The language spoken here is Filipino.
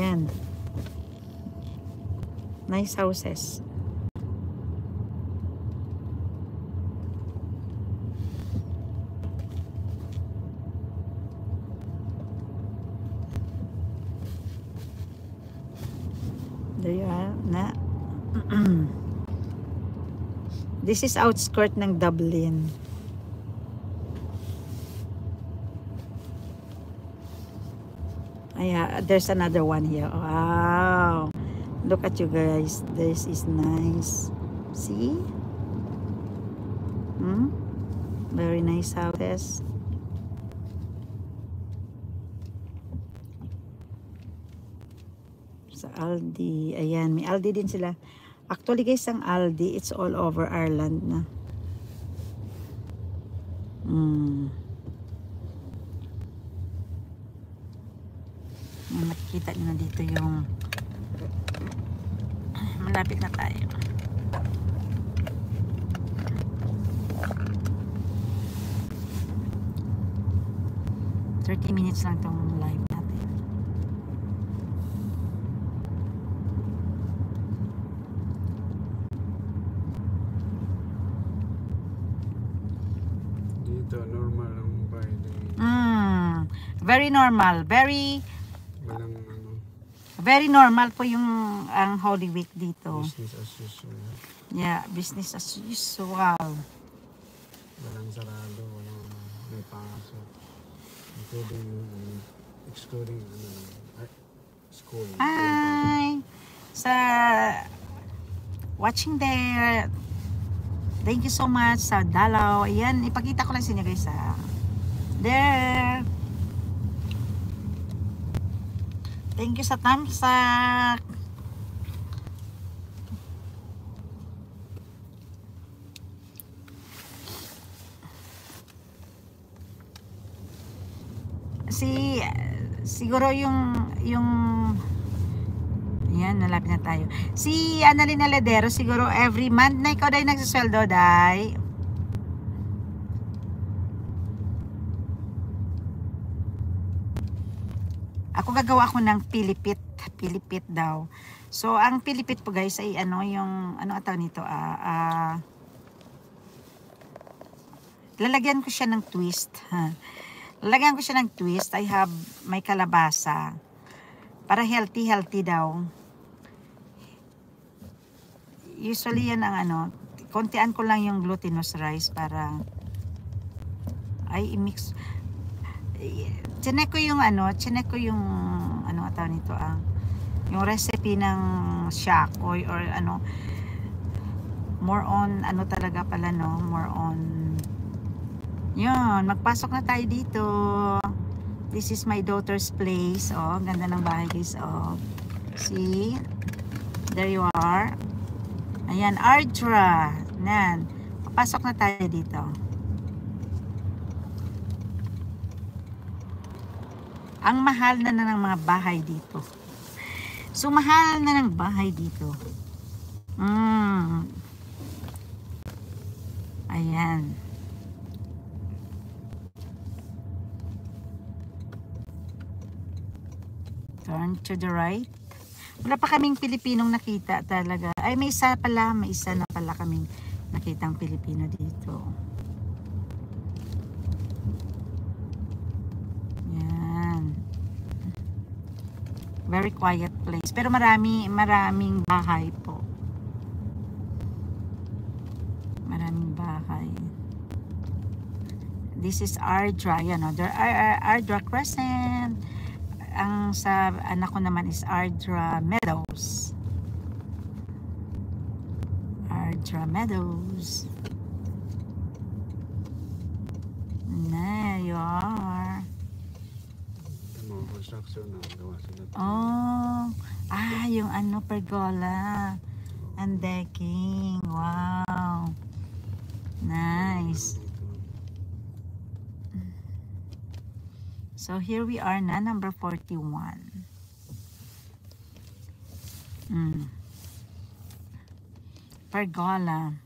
Ayan. Nice houses. There you are na. This is outskirt ng Dublin. Ayan, there's another one here. Wow. Look at you guys. This is nice. See? Very nice houses. Sa Aldi. Ayan, may Aldi din sila. Actually guys, ang Aldi, it's all over Ireland na. Makikita nyo na dito yung malapit na tayo. $30 minutes lang tong live natin. Dito normal ang Friday. Very normal, very Walang ano, very normal po yung ang Holy Week dito. business as usual. Yeah, business as usual. Walang sarado, walang may pasok. Including, excluding school. Hi! Sa watching there. Thank you so much sa dalaw. Ayan, ipakita ko lang sa inyo guys ha. There. Thank you sa thumbs up. Siguro yung yan, nalapit na tayo. Si Annalyn Aledero, siguro every month na ikaw dahil nagsasweldo, dahil ako gagawa ako ng pilipit daw. So ang pilipit po guys ay ano yung ano ataw nito lalagyan ko siya ng twist. Lalagyan ko siya ng twist. I have may kalabasa para healthy daw. Usually yan ang ano, kontian ko lang yung glutinous rice para ay i-mix. Chinek ko yung ano ataw nito yung recipe ng Shakoy or ano, more on ano talaga pala no, more on yun, magpasok na tayo dito. This is my daughter's place. Oh, ganda ng bahay guys. Oh, see, there you are. Ayan, Ardra. Nan, papasok na tayo dito. Ang mahal na ng mga bahay dito. So, mahal na ng bahay dito. Ayan. Turn to the right. Wala pa kaming Pilipinong nakita talaga. Ay, may isa na pala kaming nakitang Pilipino dito. Yan. Very quiet place. Pero maraming bahay po. Maraming bahay. This is Ardra. Yan o. Ardra Crescent. Ang sa anak ko naman is Ardra Meadows. Ardra Meadows. There you are. Oh, yung ano, pergola. And decking. Wow. Nice. So here we are na, number 41. Pergola.